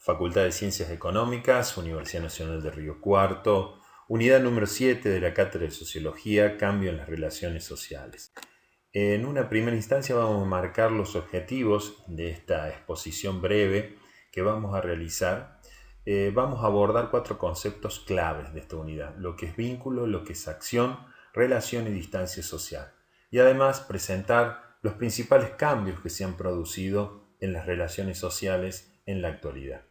Facultad de Ciencias Económicas, Universidad Nacional de Río Cuarto, unidad número 7 de la Cátedra de Sociología, Cambio en las Relaciones Sociales. En una primera instancia vamos a marcar los objetivos de esta exposición breve que vamos a realizar. Vamos a abordar 4 conceptos claves de esta unidad: lo que es vínculo, lo que es acción, relación y distancia social. Y además presentar los principales cambios que se han producido en las relaciones sociales en la actualidad.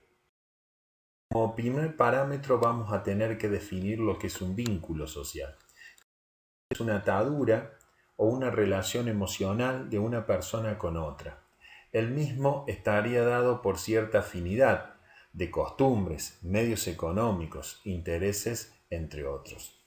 Como primer parámetro vamos a tener que definir lo que es un vínculo social. Es una atadura o una relación emocional de una persona con otra. El mismo estaría dado por cierta afinidad de costumbres, medios económicos, intereses, entre otros.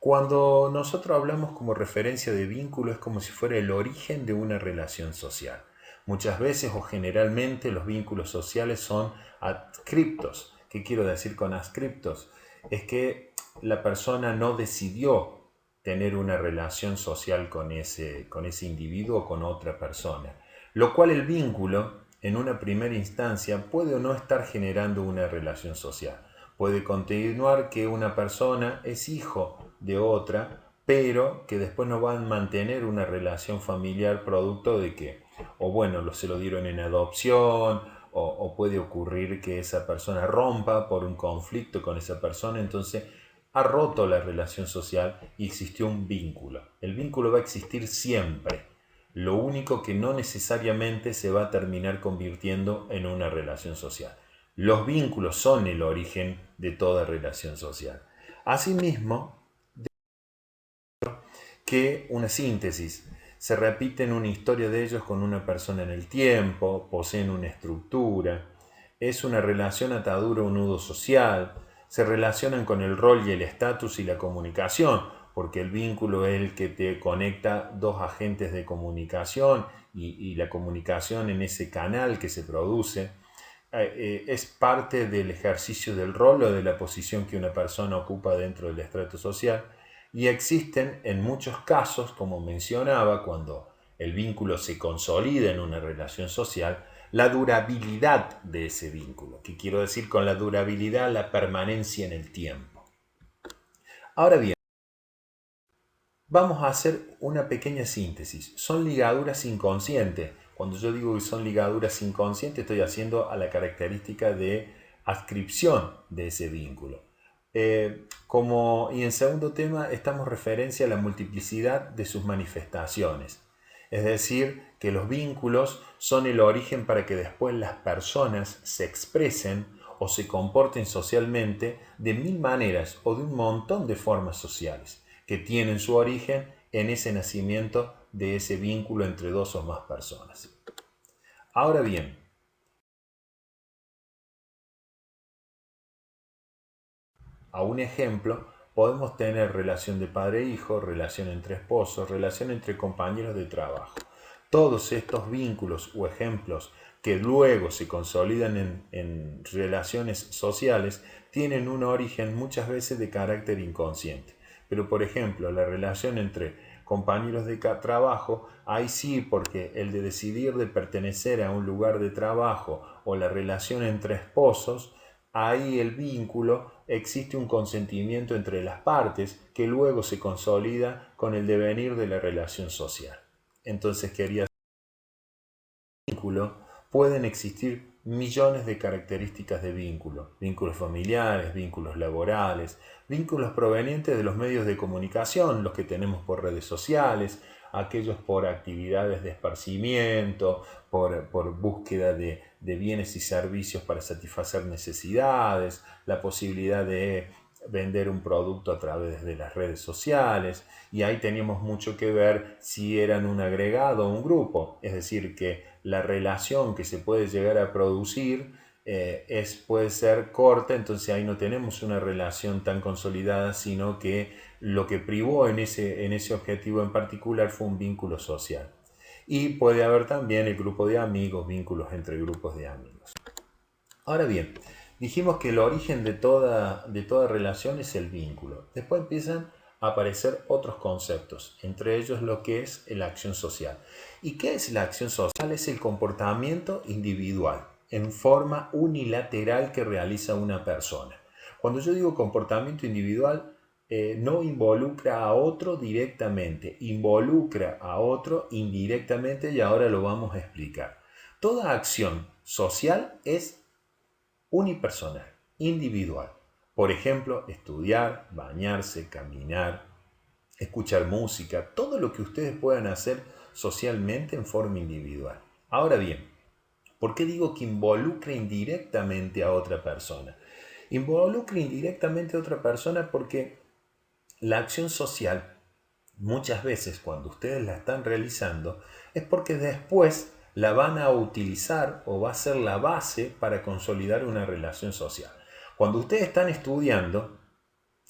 Cuando nosotros hablamos como referencia de vínculo es como si fuera el origen de una relación social. Muchas veces o generalmente los vínculos sociales son adscriptos. ¿Qué quiero decir con adscriptos? Es que la persona no decidió tener una relación social con ese individuo o con otra persona. Lo cual el vínculo, en una primera instancia, puede o no estar generando una relación social. Puede continuar que una persona es hijo de otra, pero que después no van a mantener una relación familiar producto de que, o bueno, se lo dieron en adopción, o puede ocurrir que esa persona rompa por un conflicto con esa persona, entonces ha roto la relación social y existió un vínculo. El vínculo va a existir siempre. Lo único que no necesariamente se va a terminar convirtiendo en una relación social. Los vínculos son el origen de toda relación social. Asimismo, que una síntesis. Se repiten una historia de ellos con una persona en el tiempo, poseen una estructura, es una relación atadura, un nudo social, se relacionan con el rol y el estatus y la comunicación, porque el vínculo es el que te conecta dos agentes de comunicación y la comunicación en ese canal que se produce es parte del ejercicio del rol o de la posición que una persona ocupa dentro del estrato social, y existen en muchos casos, como mencionaba, cuando el vínculo se consolida en una relación social, la durabilidad de ese vínculo. ¿Qué quiero decir con la durabilidad? La permanencia en el tiempo. Ahora bien, vamos a hacer una pequeña síntesis. Son ligaduras inconscientes. Cuando yo digo que son ligaduras inconscientes, estoy haciendo a la característica de adscripción de ese vínculo. Y en segundo tema, estamos referencia a la multiplicidad de sus manifestaciones. Es decir, que los vínculos son el origen para que después las personas se expresen o se comporten socialmente de mil maneras o de un montón de formas sociales que tienen su origen en ese nacimiento de ese vínculo entre dos o más personas. Ahora bien, a un ejemplo, podemos tener relación de padre-hijo, relación entre esposos, relación entre compañeros de trabajo. Todos estos vínculos o ejemplos que luego se consolidan en relaciones sociales tienen un origen muchas veces de carácter inconsciente. Pero por ejemplo, la relación entre compañeros de trabajo, ahí sí, porque el de decidir de pertenecer a un lugar de trabajo o la relación entre esposos, ahí el vínculo existe un consentimiento entre las partes que luego se consolida con el devenir de la relación social. Entonces quería vínculo, pueden existir millones de características de vínculo, vínculos familiares, vínculos laborales, vínculos provenientes de los medios de comunicación, los que tenemos por redes sociales, aquellos por actividades de esparcimiento, por búsqueda de bienes y servicios para satisfacer necesidades, la posibilidad de vender un producto a través de las redes sociales, y ahí teníamos mucho que ver si eran un agregado o un grupo, es decir, que la relación que se puede llegar a producir puede ser corta, entonces ahí no tenemos una relación tan consolidada, sino que lo que privó en ese objetivo en particular fue un vínculo social. Y puede haber también el grupo de amigos, vínculos entre grupos de amigos. Ahora bien, dijimos que el origen de toda relación es el vínculo. Después empiezan a aparecer otros conceptos, entre ellos lo que es la acción social. ¿Y qué es la acción social? Es el comportamiento individual, en forma unilateral que realiza una persona. Cuando yo digo comportamiento individual, no involucra a otro directamente, involucra a otro indirectamente y ahora lo vamos a explicar. Toda acción social es unipersonal, individual. Por ejemplo, estudiar, bañarse, caminar, escuchar música, todo lo que ustedes puedan hacer socialmente en forma individual. Ahora bien, ¿por qué digo que involucra indirectamente a otra persona? Involucra indirectamente a otra persona porque la acción social, muchas veces cuando ustedes la están realizando, es porque después la van a utilizar o va a ser la base para consolidar una relación social. Cuando ustedes están estudiando,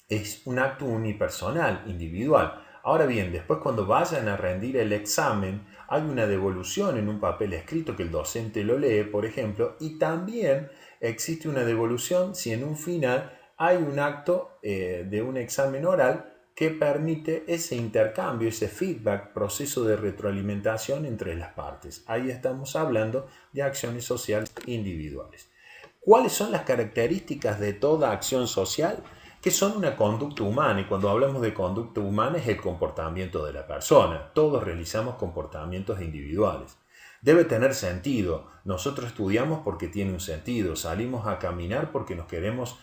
es un acto unipersonal, individual. Ahora bien, después cuando vayan a rendir el examen, hay una devolución en un papel escrito que el docente lo lee, por ejemplo, y también existe una devolución si en un final hay un acto de un examen oral que permite ese intercambio, ese feedback, proceso de retroalimentación entre las partes. Ahí estamos hablando de acciones sociales individuales. ¿Cuáles son las características de toda acción social? Que son una conducta humana, y cuando hablamos de conducta humana es el comportamiento de la persona. Todos realizamos comportamientos individuales. Debe tener sentido. Nosotros estudiamos porque tiene un sentido. Salimos a caminar porque nos queremos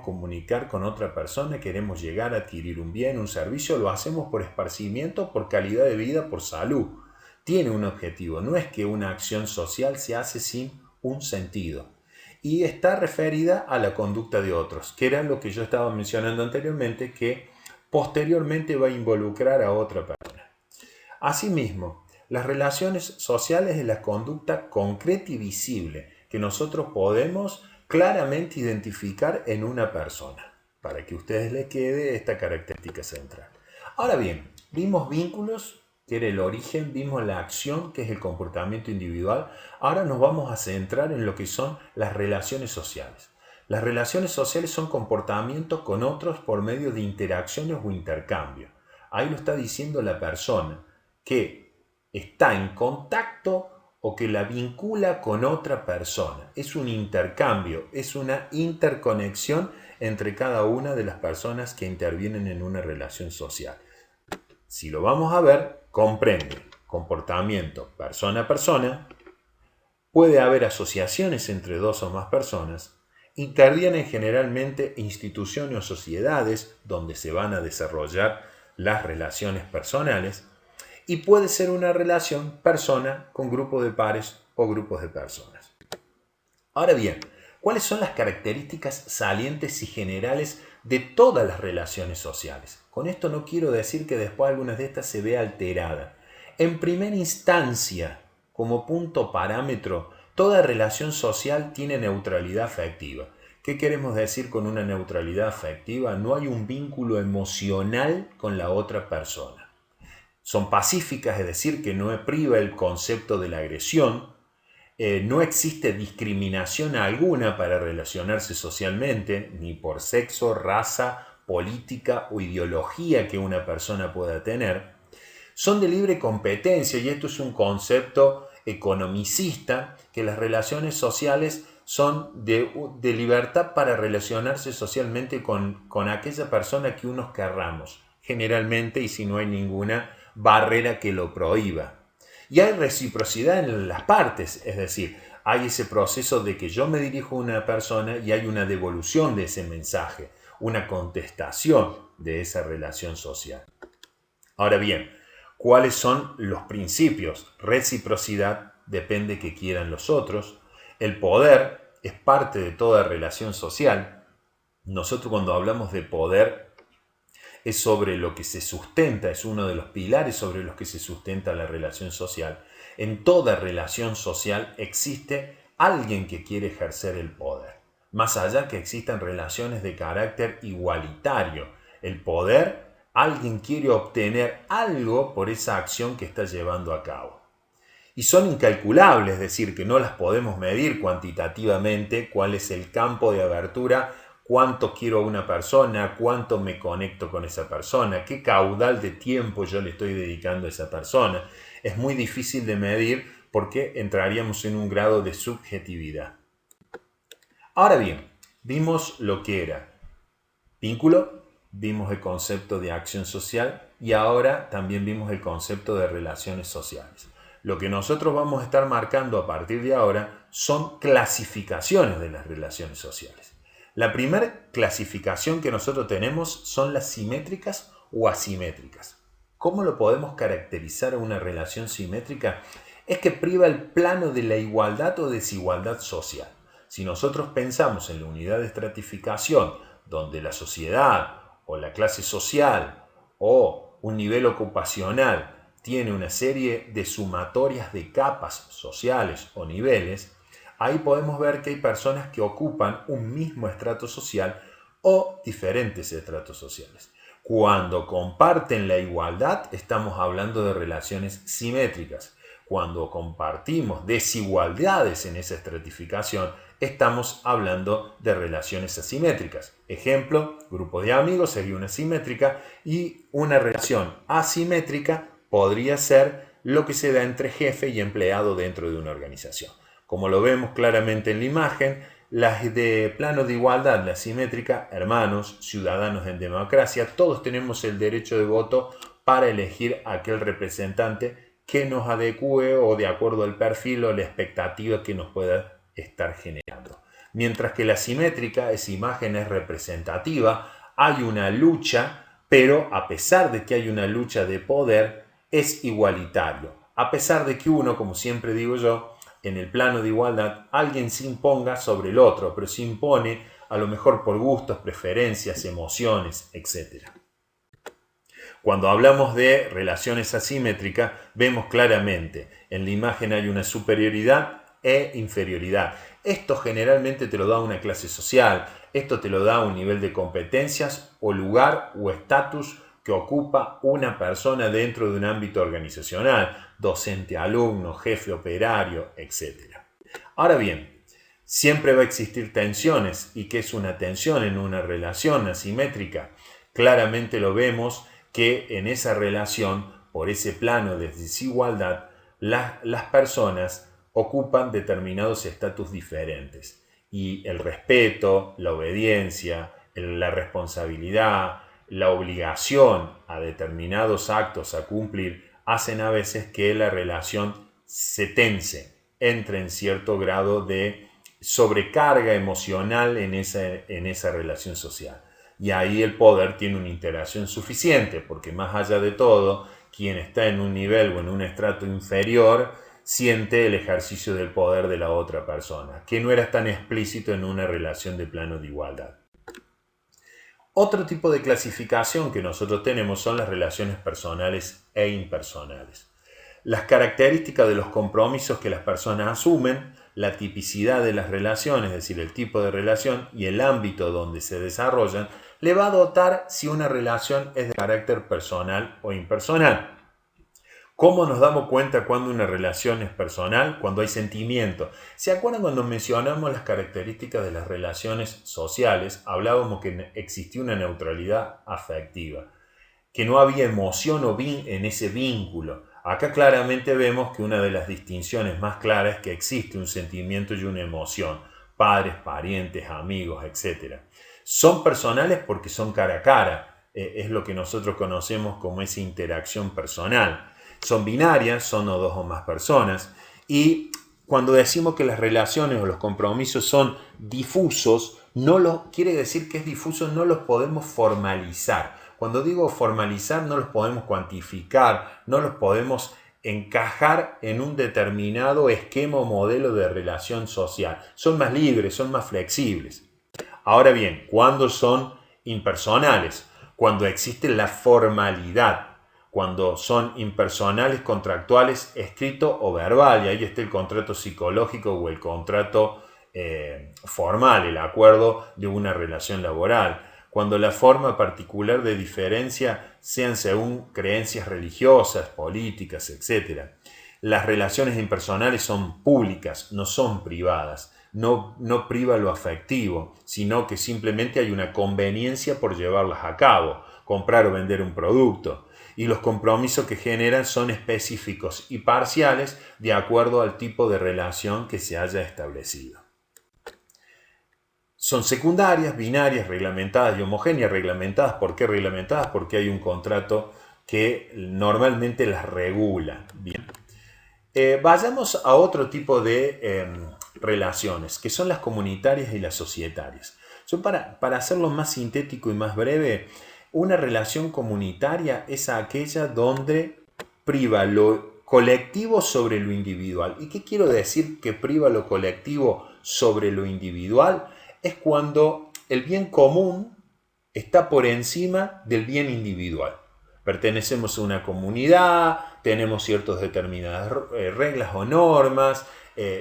comunicar con otra persona, queremos llegar a adquirir un bien, un servicio. Lo hacemos por esparcimiento, por calidad de vida, por salud. Tiene un objetivo. No es que una acción social se hace sin un sentido. Y está referida a la conducta de otros, que era lo que yo estaba mencionando anteriormente, que posteriormente va a involucrar a otra persona. Asimismo, las relaciones sociales es la conducta concreta y visible que nosotros podemos claramente identificar en una persona, para que a ustedes les quede esta característica central. Ahora bien, vimos vínculos, que era el origen, vimos la acción, que es el comportamiento individual. Ahora nos vamos a centrar en lo que son las relaciones sociales. Las relaciones sociales son comportamientos con otros por medio de interacciones o intercambio. Ahí lo está diciendo la persona, que está en contacto o que la vincula con otra persona. Es un intercambio, es una interconexión entre cada una de las personas que intervienen en una relación social. Si lo vamos a ver, comprende comportamiento persona a persona, puede haber asociaciones entre dos o más personas, intervienen generalmente instituciones o sociedades donde se van a desarrollar las relaciones personales, y puede ser una relación persona con grupo de pares o grupos de personas. Ahora bien, ¿cuáles son las características salientes y generales de todas las relaciones sociales? Con esto no quiero decir que después algunas de estas se vea alterada. En primera instancia, como punto parámetro, toda relación social tiene neutralidad afectiva. ¿Qué queremos decir con una neutralidad afectiva? No hay un vínculo emocional con la otra persona. Son pacíficas, es decir, que no priva el concepto de la agresión. No existe discriminación alguna para relacionarse socialmente, ni por sexo, raza, política o ideología que una persona pueda tener. Son de libre competencia, y esto es un concepto economicista, que las relaciones sociales son de libertad para relacionarse socialmente con aquella persona que unos querramos, generalmente, y si no hay ninguna barrera que lo prohíba. Y hay reciprocidad en las partes, es decir, hay ese proceso de que yo me dirijo a una persona y hay una devolución de ese mensaje, una contestación de esa relación social. Ahora bien, ¿cuáles son los principios? Reciprocidad, depende que quieran los otros. El poder es parte de toda relación social. Nosotros cuando hablamos de poder es sobre lo que se sustenta, es uno de los pilares sobre los que se sustenta la relación social. En toda relación social existe alguien que quiere ejercer el poder, más allá que existan relaciones de carácter igualitario. El poder, alguien quiere obtener algo por esa acción que está llevando a cabo. Y son incalculables, es decir, que no las podemos medir cuantitativamente, cuál es el campo de abertura, cuánto quiero a una persona, cuánto me conecto con esa persona, qué caudal de tiempo yo le estoy dedicando a esa persona. Es muy difícil de medir porque entraríamos en un grado de subjetividad. Ahora bien, vimos lo que era vínculo, vimos el concepto de acción social y ahora también vimos el concepto de relaciones sociales. Lo que nosotros vamos a estar marcando a partir de ahora son clasificaciones de las relaciones sociales. La primera clasificación que nosotros tenemos son las simétricas o asimétricas. ¿Cómo lo podemos caracterizar a una relación simétrica? Es que priva el plano de la igualdad o desigualdad social. Si nosotros pensamos en la unidad de estratificación, donde la sociedad o la clase social o un nivel ocupacional tiene una serie de sumatorias de capas sociales o niveles, ahí podemos ver que hay personas que ocupan un mismo estrato social o diferentes estratos sociales. Cuando comparten la igualdad, estamos hablando de relaciones simétricas. Cuando compartimos desigualdades en esa estratificación, estamos hablando de relaciones asimétricas. Ejemplo, grupo de amigos sería una simétrica y una relación asimétrica podría ser lo que se da entre jefe y empleado dentro de una organización. Como lo vemos claramente en la imagen, las de plano de igualdad, la simétrica, hermanos, ciudadanos en democracia, todos tenemos el derecho de voto para elegir a aquel representante que nos adecue o de acuerdo al perfil o la expectativa que nos pueda estar generando. Mientras que la simétrica, esa imagen es representativa, hay una lucha, pero a pesar de que hay una lucha de poder, es igualitario. A pesar de que uno, como siempre digo yo, en el plano de igualdad, alguien se imponga sobre el otro, pero se impone a lo mejor por gustos, preferencias, emociones, etc. Cuando hablamos de relaciones asimétricas, vemos claramente en la imagen hay una superioridad e inferioridad. Esto generalmente te lo da una clase social, esto te lo da un nivel de competencias o lugar o estatus que ocupa una persona dentro de un ámbito organizacional, docente, alumno, jefe, operario, etc. Ahora bien, siempre va a existir tensiones. ¿Y qué es una tensión en una relación asimétrica? Claramente lo vemos que en esa relación, por ese plano de desigualdad, las personas ocupan determinados estatus diferentes. Y el respeto, la obediencia, la responsabilidad, la obligación a determinados actos a cumplir, hacen a veces que la relación se tense, entre en cierto grado de sobrecarga emocional en esa relación social. Y ahí el poder tiene una interacción suficiente, porque más allá de todo, quien está en un nivel o en un estrato inferior siente el ejercicio del poder de la otra persona, que no era tan explícito en una relación de plano de igualdad. Otro tipo de clasificación que nosotros tenemos son las relaciones personales e impersonales. Las características de los compromisos que las personas asumen, la tipicidad de las relaciones, es decir, el tipo de relación y el ámbito donde se desarrollan, le va a dotar si una relación es de carácter personal o impersonal. ¿Cómo nos damos cuenta cuando una relación es personal? Cuando hay sentimiento. ¿Se acuerdan cuando mencionamos las características de las relaciones sociales? Hablábamos que existía una neutralidad afectiva, que no había emoción en ese vínculo. Acá claramente vemos que una de las distinciones más claras es que existe un sentimiento y una emoción. Padres, parientes, amigos, etc. Son personales porque son cara a cara. Es lo que nosotros conocemos como esa interacción personal. Son binarias, son o dos o más personas. Y cuando decimos que las relaciones o los compromisos son difusos, quiere decir que es difuso, no los podemos formalizar. Cuando digo formalizar, no los podemos cuantificar, no los podemos encajar en un determinado esquema o modelo de relación social. Son más libres, son más flexibles. Ahora bien, ¿cuándo son impersonales? Cuando existe la formalidad, cuando son impersonales, contractuales, escrito o verbal, y ahí está el contrato psicológico o el contrato formal, el acuerdo de una relación laboral. Cuando la forma particular de diferencia sean según creencias religiosas, políticas, etc. Las relaciones impersonales son públicas, no son privadas. No priva lo afectivo, sino que simplemente hay una conveniencia por llevarlas a cabo. comprar o vender un producto. Y los compromisos que generan son específicos y parciales de acuerdo al tipo de relación que se haya establecido. Son secundarias, binarias, reglamentadas y homogéneas. Reglamentadas, ¿por qué reglamentadas? Porque hay un contrato que normalmente las regula. Bien. Vayamos a otro tipo de relaciones, que son las comunitarias y las societarias. Para hacerlo más sintético y más breve, una relación comunitaria es aquella donde priva lo colectivo sobre lo individual. ¿Y qué quiero decir que priva lo colectivo sobre lo individual? Es cuando el bien común está por encima del bien individual. Pertenecemos a una comunidad, tenemos ciertas determinadas reglas o normas,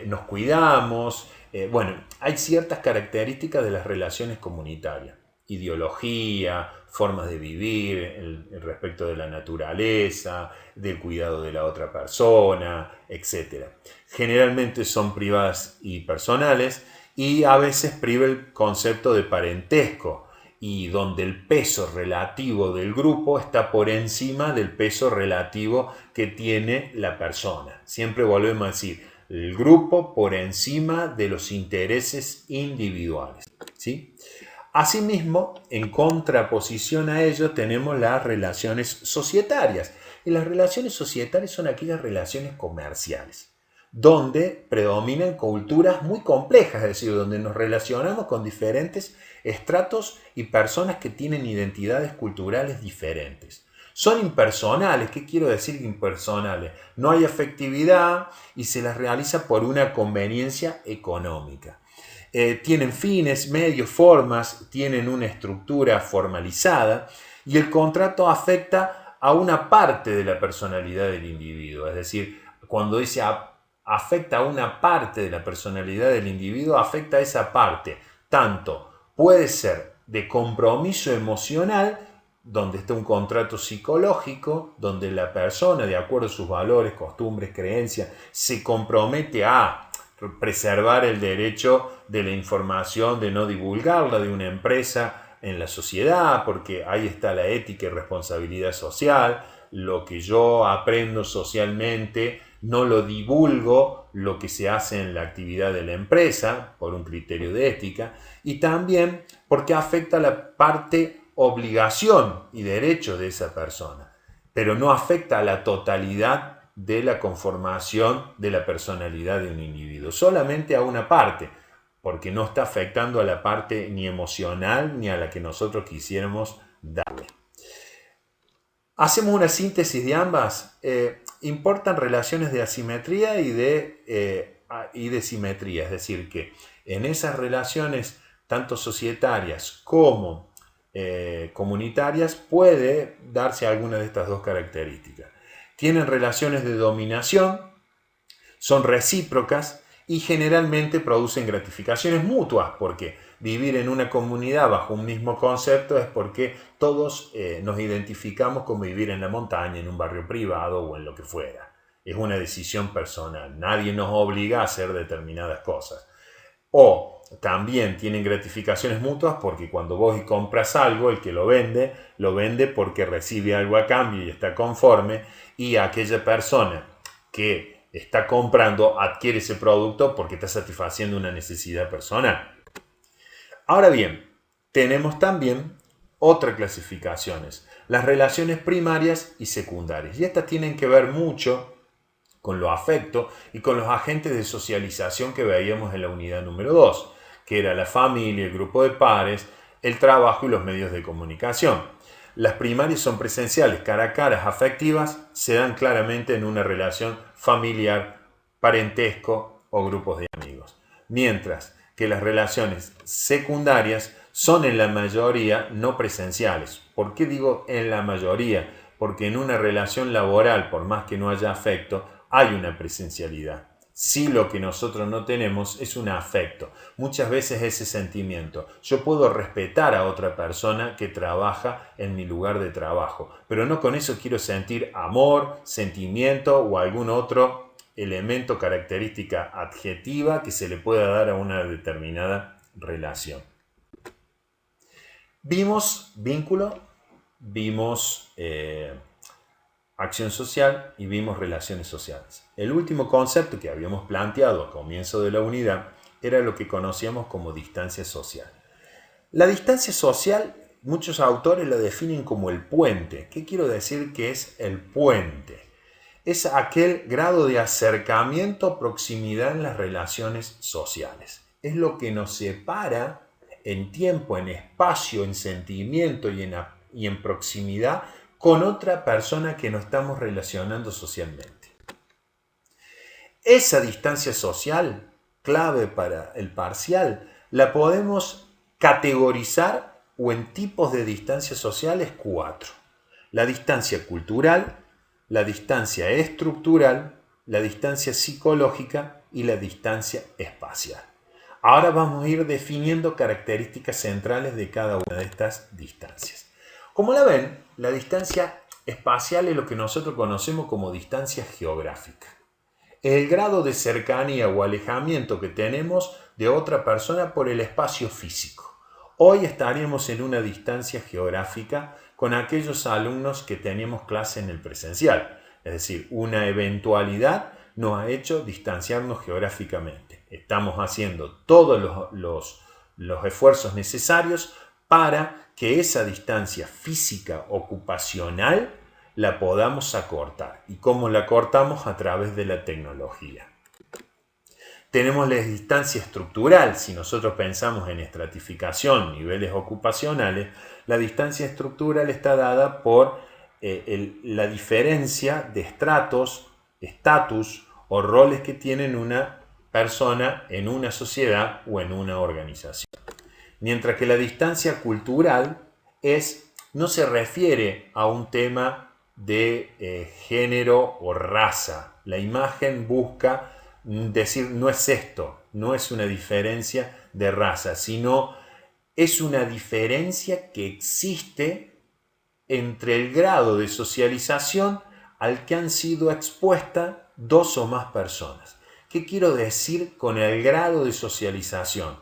nos cuidamos. Bueno, hay ciertas características de las relaciones comunitarias. Ideología, formas de vivir, el respecto de la naturaleza, del cuidado de la otra persona, etc. Generalmente son privadas y personales y a veces priva el concepto de parentesco, y donde el peso relativo del grupo está por encima del peso relativo que tiene la persona. Siempre volvemos a decir, el grupo por encima de los intereses individuales, ¿sí? Asimismo, en contraposición a ello tenemos las relaciones societarias. Y las relaciones societarias son aquellas relaciones comerciales, donde predominan culturas muy complejas, es decir, donde nos relacionamos con diferentes estratos y personas que tienen identidades culturales diferentes. Son impersonales. ¿Qué quiero decir impersonales? No hay afectividad y se las realiza por una conveniencia económica. Tienen fines, medios, formas, tienen una estructura formalizada y el contrato afecta a una parte de la personalidad del individuo. Es decir, cuando dice afecta a una parte de la personalidad del individuo, afecta a esa parte. Tanto puede ser de compromiso emocional, donde está un contrato psicológico, donde la persona, de acuerdo a sus valores, costumbres, creencias, se compromete a preservar el derecho de la información, de no divulgarla de una empresa en la sociedad, porque ahí está la ética y responsabilidad social. Lo que yo aprendo socialmente no lo divulgo, lo que se hace en la actividad de la empresa por un criterio de ética, y también porque afecta la parte obligación y derecho de esa persona, pero no afecta a la totalidad de la conformación de la personalidad de un individuo, solamente a una parte, porque no está afectando a la parte ni emocional ni a la que nosotros quisiéramos darle. Hacemos una síntesis de ambas. Importan relaciones de asimetría y de simetría, es decir, que en esas relaciones, tanto societarias como comunitarias, puede darse alguna de estas dos características. Tienen relaciones de dominación, son recíprocas y generalmente producen gratificaciones mutuas, porque vivir en una comunidad bajo un mismo concepto es porque todos nos identificamos con vivir en la montaña, en un barrio privado o en lo que fuera. Es una decisión personal, nadie nos obliga a hacer determinadas cosas. O también tienen gratificaciones mutuas porque cuando vos compras algo, el que lo vende porque recibe algo a cambio y está conforme, y aquella persona que está comprando adquiere ese producto porque está satisfaciendo una necesidad personal. Ahora bien, tenemos también otras clasificaciones, las relaciones primarias y secundarias, y estas tienen que ver mucho con lo afecto y con los agentes de socialización que veíamos en la unidad número 2, que era la familia, el grupo de pares, el trabajo y los medios de comunicación. Las primarias son presenciales, cara a cara, afectivas, se dan claramente en una relación familiar, parentesco o grupos de amigos. Mientras que las relaciones secundarias son en la mayoría no presenciales. ¿Por qué digo en la mayoría? Porque en una relación laboral, por más que no haya afecto, hay una presencialidad. Sí, lo que nosotros no tenemos es un afecto. Muchas veces ese sentimiento. Yo puedo respetar a otra persona que trabaja en mi lugar de trabajo, pero no con eso quiero sentir amor, sentimiento o algún otro elemento, característica adjetiva que se le pueda dar a una determinada relación. Vimos vínculo, vimos acción social y vimos relaciones sociales. El último concepto que habíamos planteado al comienzo de la unidad era lo que conocíamos como distancia social. La distancia social, muchos autores la definen como el puente. ¿Qué quiero decir que es el puente? Es aquel grado de acercamiento, proximidad en las relaciones sociales. Es lo que nos separa en tiempo, en espacio, en sentimiento y en proximidad con otra persona que nos estamos relacionando socialmente. Esa distancia social, clave para el parcial, la podemos categorizar o en tipos de distancias sociales 4. La distancia cultural, la distancia estructural, la distancia psicológica y la distancia espacial. Ahora vamos a ir definiendo características centrales de cada una de estas distancias. Como la ven, la distancia espacial es lo que nosotros conocemos como distancia geográfica. El grado de cercanía o alejamiento que tenemos de otra persona por el espacio físico. Hoy estaríamos en una distancia geográfica con aquellos alumnos que teníamos clase en el presencial. Es decir, una eventualidad nos ha hecho distanciarnos geográficamente. Estamos haciendo todos los esfuerzos necesarios para que esa distancia física ocupacional la podamos acortar. ¿Y cómo la cortamos? A través de la tecnología. Tenemos la distancia estructural. Si nosotros pensamos en estratificación, niveles ocupacionales, la distancia estructural está dada por la diferencia de estratos, estatus o roles que tienen una persona en una sociedad o en una organización. Mientras que la distancia cultural no se refiere a un tema de género o raza. La imagen busca decir no es esto, no es una diferencia de raza, sino es una diferencia que existe entre el grado de socialización al que han sido expuestas dos o más personas. ¿Qué quiero decir con el grado de socialización?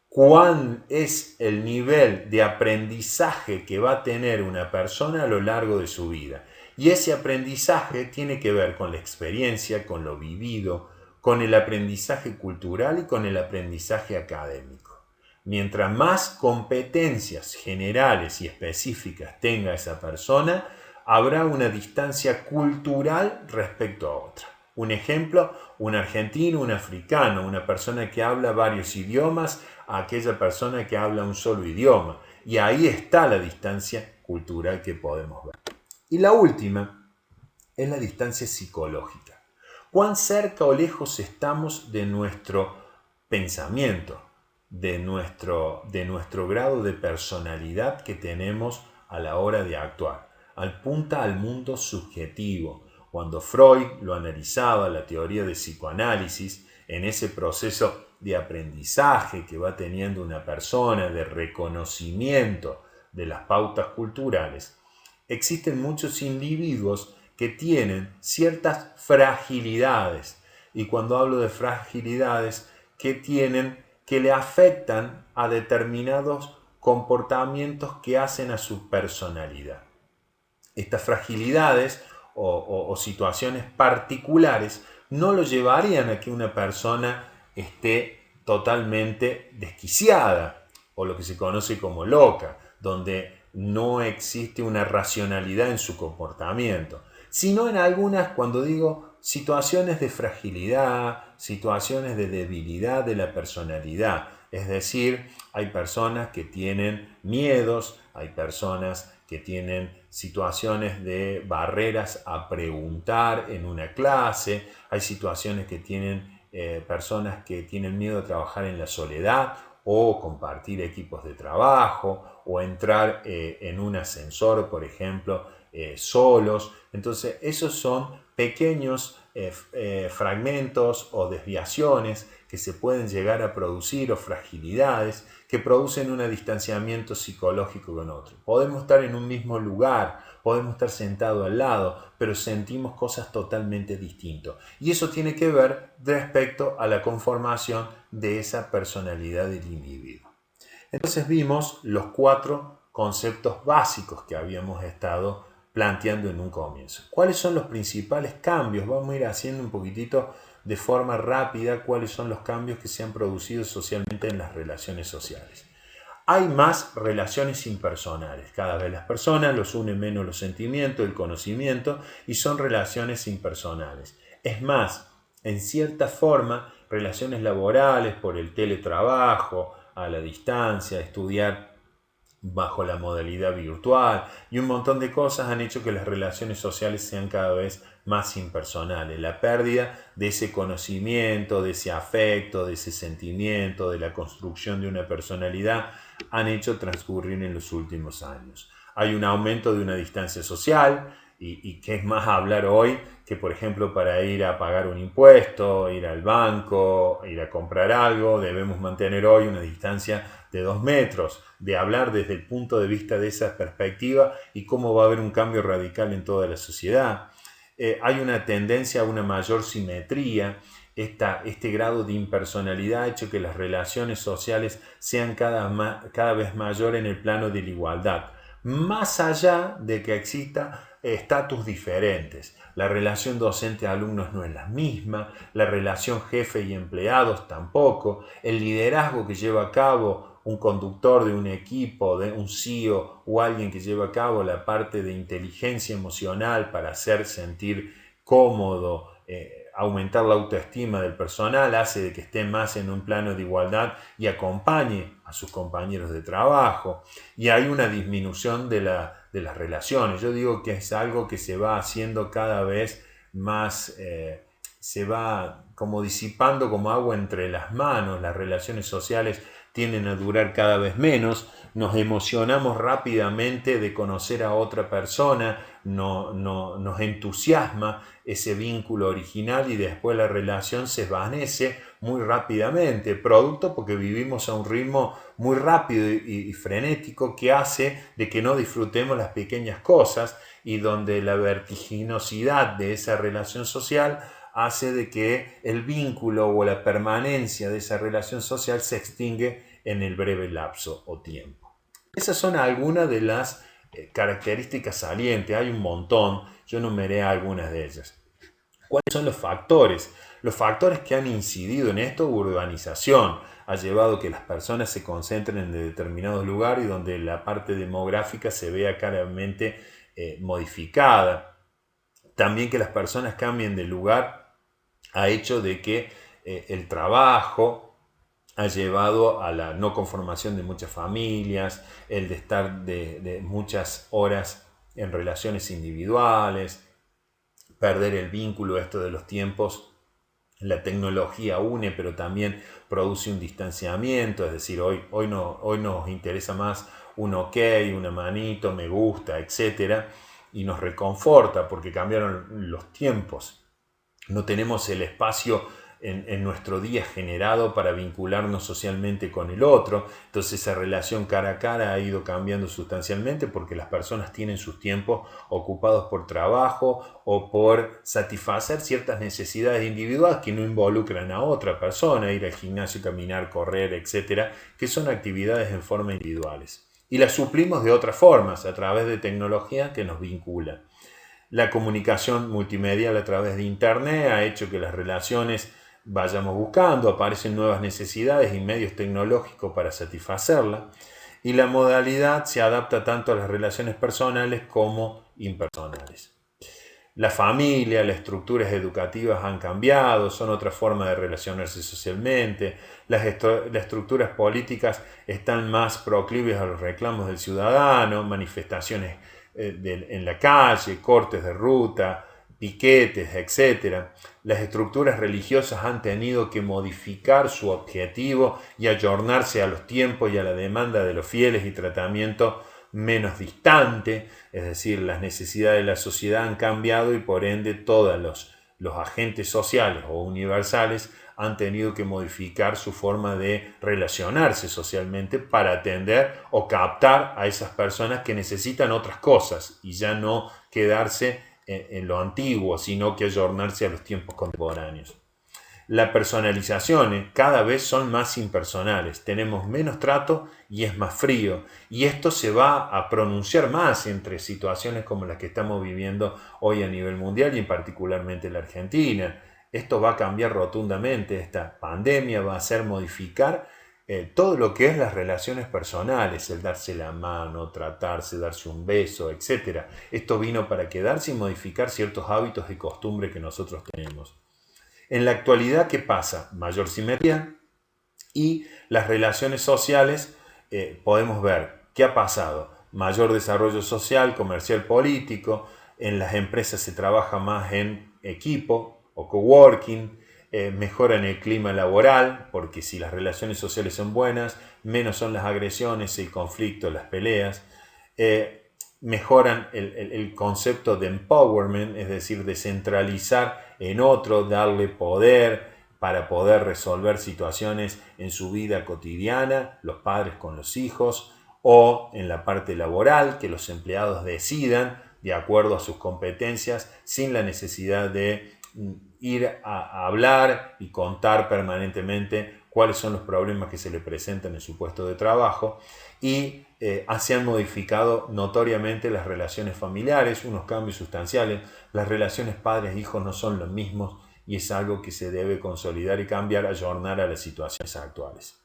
¿Cuál es el nivel de aprendizaje que va a tener una persona a lo largo de su vida? Y ese aprendizaje tiene que ver con la experiencia, con lo vivido, con el aprendizaje cultural y con el aprendizaje académico. Mientras más competencias generales y específicas tenga esa persona, habrá una distancia cultural respecto a otra. Un ejemplo, un argentino, un africano, una persona que habla varios idiomas, a aquella persona que habla un solo idioma. Y ahí está la distancia cultural que podemos ver. Y la última es la distancia psicológica. ¿Cuán cerca o lejos estamos de nuestro pensamiento, de nuestro grado de personalidad que tenemos a la hora de actuar? Apunta al mundo subjetivo. Cuando Freud lo analizaba, la teoría de psicoanálisis, en ese proceso de aprendizaje que va teniendo una persona, de reconocimiento de las pautas culturales, existen muchos individuos que tienen ciertas fragilidades. Y cuando hablo de fragilidades, que le afectan a determinados comportamientos que hacen a su personalidad. Estas fragilidades o situaciones particulares no lo llevarían a que una persona esté totalmente desquiciada o lo que se conoce como loca, donde no existe una racionalidad en su comportamiento, sino en algunas, cuando digo situaciones de fragilidad, situaciones de debilidad de la personalidad. Es decir, hay personas que tienen miedos, hay personas que tienen situaciones de barreras a preguntar en una clase, hay situaciones que tienen personas que tienen miedo a trabajar en la soledad o compartir equipos de trabajo o entrar en un ascensor, por ejemplo, solos. Entonces, esos son pequeños fragmentos o desviaciones que se pueden llegar a producir o fragilidades que producen un distanciamiento psicológico con otro. Podemos estar en un mismo lugar, podemos estar sentados al lado, pero sentimos cosas totalmente distintas. Y eso tiene que ver respecto a la conformación de esa personalidad del individuo. Entonces vimos los 4 conceptos básicos que habíamos estado planteando en un comienzo. ¿Cuáles son los principales cambios? Vamos a ir haciendo un poquitito de forma rápida cuáles son los cambios que se han producido socialmente en las relaciones sociales. Hay más relaciones impersonales. Cada vez las personas los unen menos los sentimientos, el conocimiento, y son relaciones impersonales. Es más, en cierta forma, relaciones laborales por el teletrabajo, a la distancia, estudiar bajo la modalidad virtual y un montón de cosas han hecho que las relaciones sociales sean cada vez más impersonales. La pérdida de ese conocimiento, de ese afecto, de ese sentimiento, de la construcción de una personalidad han hecho transcurrir en los últimos años. Hay un aumento de una distancia social y qué es más hablar hoy que, por ejemplo, para ir a pagar un impuesto, ir al banco, ir a comprar algo, debemos mantener hoy una distancia de 2 metros, de hablar desde el punto de vista de esa perspectiva y cómo va a haber un cambio radical en toda la sociedad. Hay una tendencia a una mayor simetría. Este grado de impersonalidad ha hecho que las relaciones sociales sean cada vez mayor en el plano de la igualdad, más allá de que exista estatus diferentes. La relación docente-alumnos no es la misma, la relación jefe y empleados tampoco, el liderazgo que lleva a cabo un conductor de un equipo, de un CEO o alguien que lleva a cabo la parte de inteligencia emocional para hacer sentir cómodo, aumentar la autoestima del personal, hace de que esté más en un plano de igualdad y acompañe a sus compañeros de trabajo. Y hay una disminución de las relaciones. Yo digo que es algo que se va haciendo cada vez más, se va como disipando como agua entre las manos. Las relaciones sociales tienden a durar cada vez menos. Nos emocionamos rápidamente de conocer a otra persona, nos entusiasma ese vínculo original y después la relación se desvanece muy rápidamente, producto porque vivimos a un ritmo muy rápido y frenético que hace de que no disfrutemos las pequeñas cosas y donde la vertiginosidad de esa relación social hace de que el vínculo o la permanencia de esa relación social se extingue en el breve lapso o tiempo. Esas son algunas de las características salientes, hay un montón, yo enumeré algunas de ellas. ¿Cuáles son los factores? Los factores que han incidido en esto: urbanización, ha llevado a que las personas se concentren en determinados lugares y donde la parte demográfica se vea claramente modificada. También que las personas cambien de lugar ha hecho de que el trabajo ha llevado a la no conformación de muchas familias, el de estar de muchas horas en relaciones individuales, perder el vínculo, esto de los tiempos. La tecnología une, pero también produce un distanciamiento, es decir, hoy nos interesa más un ok, una manito, me gusta, etc. Y nos reconforta porque cambiaron los tiempos. No tenemos el espacio en nuestro día generado para vincularnos socialmente con el otro. Entonces esa relación cara a cara ha ido cambiando sustancialmente porque las personas tienen sus tiempos ocupados por trabajo o por satisfacer ciertas necesidades individuales que no involucran a otra persona, ir al gimnasio, caminar, correr, etcétera, que son actividades en forma individuales. Y las suplimos de otras formas, a través de tecnología que nos vincula. La comunicación multimedial a través de Internet ha hecho que las relaciones vayamos buscando, aparecen nuevas necesidades y medios tecnológicos para satisfacerla, y la modalidad se adapta tanto a las relaciones personales como impersonales. La familia, las estructuras educativas han cambiado, son otra forma de relacionarse socialmente, las estructuras políticas están más proclives a los reclamos del ciudadano, manifestaciones en la calle, cortes de ruta, piquetes, etc. Las estructuras religiosas han tenido que modificar su objetivo y ayornarse a los tiempos y a la demanda de los fieles y tratamiento menos distante, es decir, las necesidades de la sociedad han cambiado y por ende todos los agentes sociales o universales han tenido que modificar su forma de relacionarse socialmente para atender o captar a esas personas que necesitan otras cosas y ya no quedarse en lo antiguo, sino que ayornarse a los tiempos contemporáneos. La personalización cada vez son más impersonales, tenemos menos trato y es más frío. Y esto se va a pronunciar más entre situaciones como las que estamos viviendo hoy a nivel mundial y en particularmente en la Argentina. Esto va a cambiar rotundamente, esta pandemia va a hacer modificar todo lo que es las relaciones personales, el darse la mano, tratarse, darse un beso, etc. Esto vino para quedarse y modificar ciertos hábitos y costumbres que nosotros tenemos. En la actualidad, ¿qué pasa? Mayor simetría y las relaciones sociales, podemos ver qué ha pasado. Mayor desarrollo social, comercial, político. En las empresas se trabaja más en equipo o coworking. Mejora en el clima laboral, porque si las relaciones sociales son buenas, menos son las agresiones, el conflicto, las peleas. Mejoran el concepto de empowerment, es decir, de centralizar en otro, darle poder para poder resolver situaciones en su vida cotidiana, los padres con los hijos, o en la parte laboral, que los empleados decidan de acuerdo a sus competencias, sin la necesidad de ir a hablar y contar permanentemente cuáles son los problemas que se le presentan en su puesto de trabajo. Y se han modificado notoriamente las relaciones familiares, unos cambios sustanciales. Las relaciones padres-hijos no son los mismos y es algo que se debe consolidar y cambiar, ayornar a las situaciones actuales.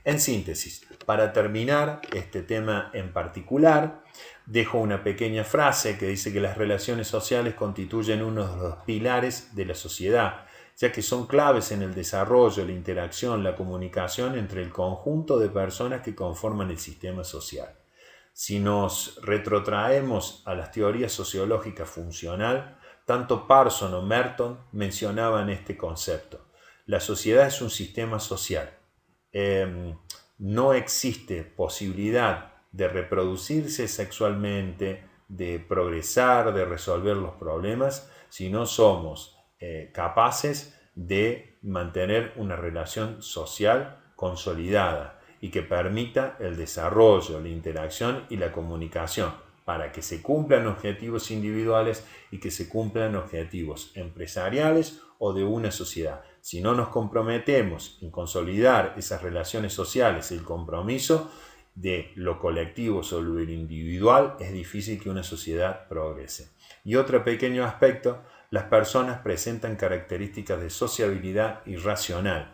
En síntesis, para terminar este tema en particular, dejo una pequeña frase que dice que las relaciones sociales constituyen uno de los pilares de la sociedad, ya que son claves en el desarrollo, la interacción, la comunicación entre el conjunto de personas que conforman el sistema social. Si nos retrotraemos a las teorías sociológicas funcional, tanto Parson como Merton mencionaban este concepto. La sociedad es un sistema social. No existe posibilidad de reproducirse sexualmente, de progresar, de resolver los problemas, si no somos capaces de mantener una relación social consolidada y que permita el desarrollo, la interacción y la comunicación para que se cumplan objetivos individuales y que se cumplan objetivos empresariales o de una sociedad. Si no nos comprometemos en consolidar esas relaciones sociales, el compromiso de lo colectivo sobre lo individual, es difícil que una sociedad progrese. Y otro pequeño aspecto, las personas presentan características de sociabilidad irracional.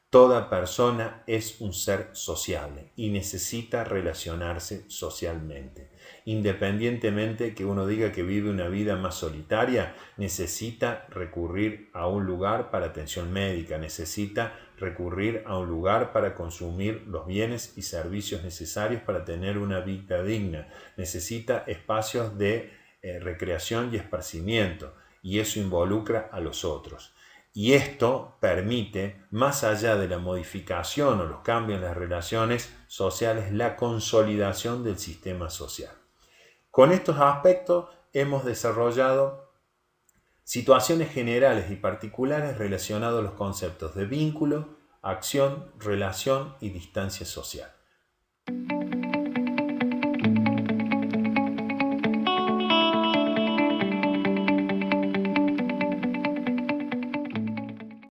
Toda persona es un ser sociable y necesita relacionarse socialmente. Independientemente que uno diga que vive una vida más solitaria, necesita recurrir a un lugar para atención médica, necesita recurrir a un lugar para consumir los bienes y servicios necesarios para tener una vida digna, necesita espacios de recreación y esparcimiento, y eso involucra a los otros. Y esto permite, más allá de la modificación o los cambios en las relaciones sociales, la consolidación del sistema social. Con estos aspectos hemos desarrollado situaciones generales y particulares relacionadas a los conceptos de vínculo, acción, relación y distancia social.